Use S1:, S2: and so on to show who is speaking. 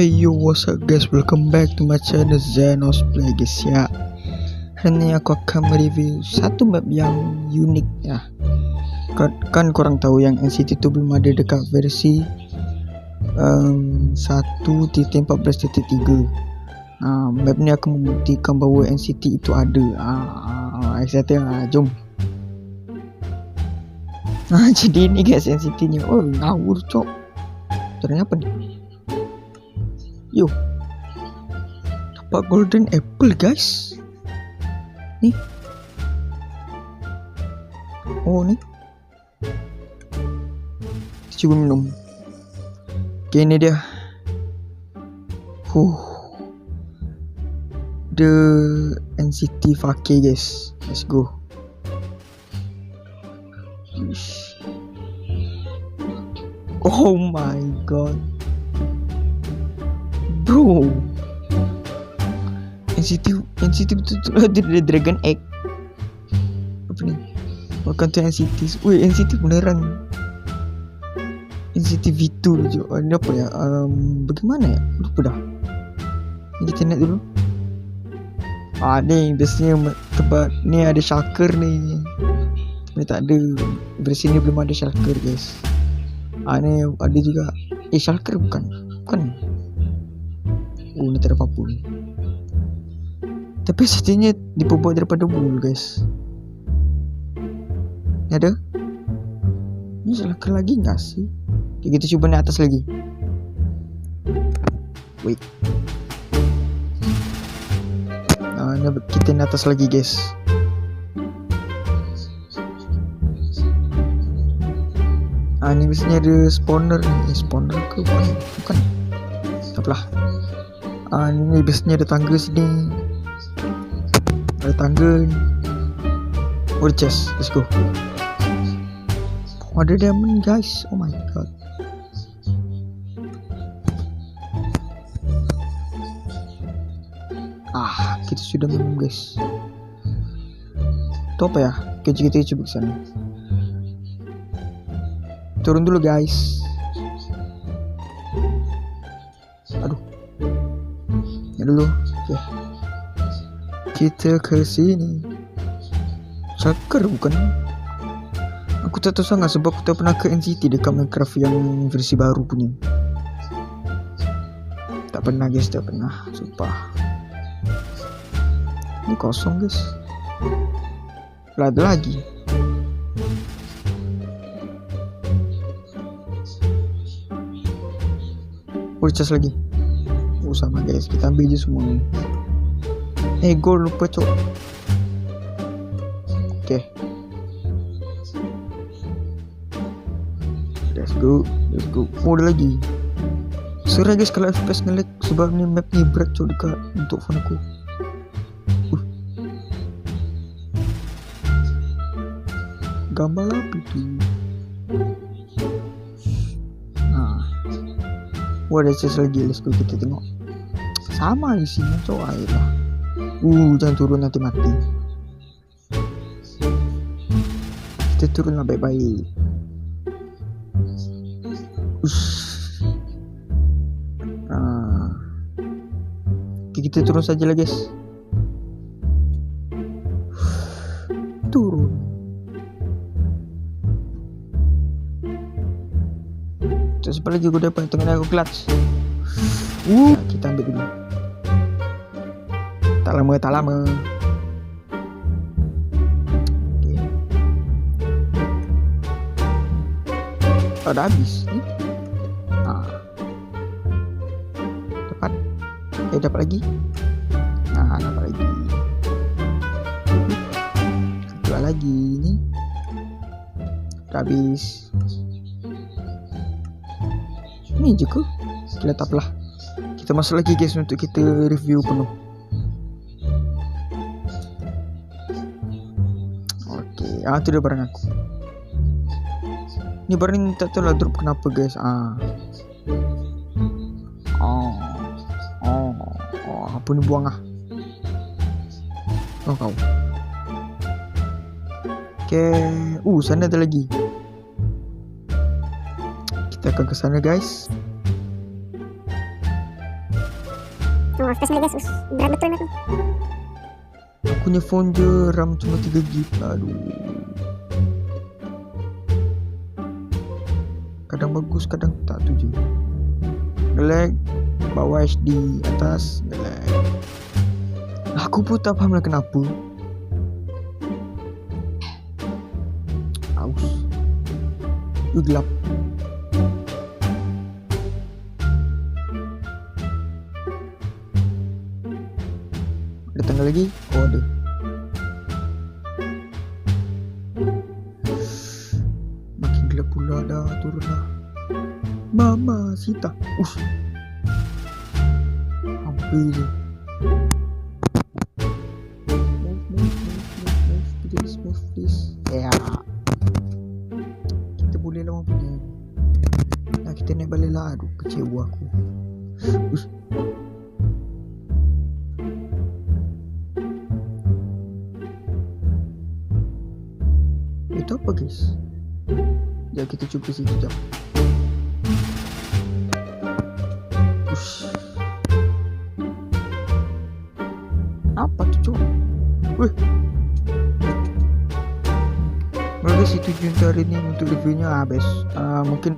S1: Hey yo, what's up guys, welcome back to my channel Zenos Play guys ya. Hari ini aku akan mereview satu map yang unik ya. Kan korang tahu yang NCT itu belum ada dekat versi 1.14.3. Map ni akan membuktikan bahawa NCT itu ada. Excited lah, jom. Jadi ini guys NCT nya. Oh ngawur cok. Ternyata apa ni? Yo, dapat golden apple guys. Nih. Oh nih. Cuba minum. Okay, ini dia. The NCT Fake guys. Let's go. Oh my god. Bro, NCT betul-betul ada Dragon Egg. Apa ni? Welcome to NCT. Weh, NCT beneran NCT V2 je. Ini apa ya? Bagaimana ya? Lupa dah. Ni kita nak dulu. Ni biasanya tempat ni ada shulker ni. Ni tak ada. Versi ni belum ada shulker guys. Ni ada juga. Shulker bukan. Oh, ni tak ada apa-apa ni. Tapi setinya diperbuat daripada wool guys. Ni ada? Ni shulker lagi gak sih? Okay, kita cuba naik atas lagi. Wait. Kita naik atas lagi guys. Ni biasanya ada spawner ni. Spawner ke bukan? Tak apalah. Ni biasanya ada tangga sini. Ada tangga ni. Oh, the chest. Let's go. Ada diamond guys. Oh my god. Kita sudah minum guys. Itu apa ya? Kita coba ke sana. Turun dulu guys. Aduh. Ya dulu. Okay. Kita ke sini. Shulker bukan? Aku tak tahu sangat sebab aku tak pernah ke NCT dekat Minecraft yang versi baru punya. Tak pernah guys, tak pernah. Sumpah. Ini kosong guys. Ada lagi. Purchase lagi. Sama guys, kita ambil je semua ni. Gold lupa cok. Okay. Let's go. Oh, ada lagi. Sorry guys kalau FPS nge-lag sebab ni map ni berat cok dekat untuk phone aku. Gambar apa tu? Ada chest lagi. Let's go, kita tengok. Sama isinya cok. Ayolah. Jangan turun nanti mati. Kita turun lah baik-baik. Okay, kita turun saja lah guys. Turun. Sebab lagi aku dapat tengah aku clutch. Kita ambil dulu. Tak lama. Okay. Dah habis ni. Dapat lagi. Dapat lagi. Dua lagi ni. Dah habis. Ni je ke? Kita tak apalah. Kita masuk lagi guys untuk kita review penuh. Okay, tu dia barang aku. Ni barang ni tak tahu lah drop kenapa guys. Apa ni buang lah. Kau. Okay. Sana ada lagi. Kita akan ke sana guys.
S2: Terus balik guys, berat betul aku.
S1: Aku punya phone je RAM cuma 3GB. Aduh. Kadang bagus, kadang tak tu je. Nge-lag. Bawah HD, atas nge-lag. Aku pun tak faham lah kenapa. Aus. Gelap. Ada tanggal lagi? Oh ada. Makin gelap pula dah, turun lah. Mama Sita. Hampir je. Move please. Ya. Kita boleh lah punya. Nah kita naik balik lah. Aduh kecewa aku. Itu apa guys? Sekejap kita cuba situ sekejap. Apa tu cok? Weh. Maka situ untuk hari ni untuk reviewnya habis. Mungkin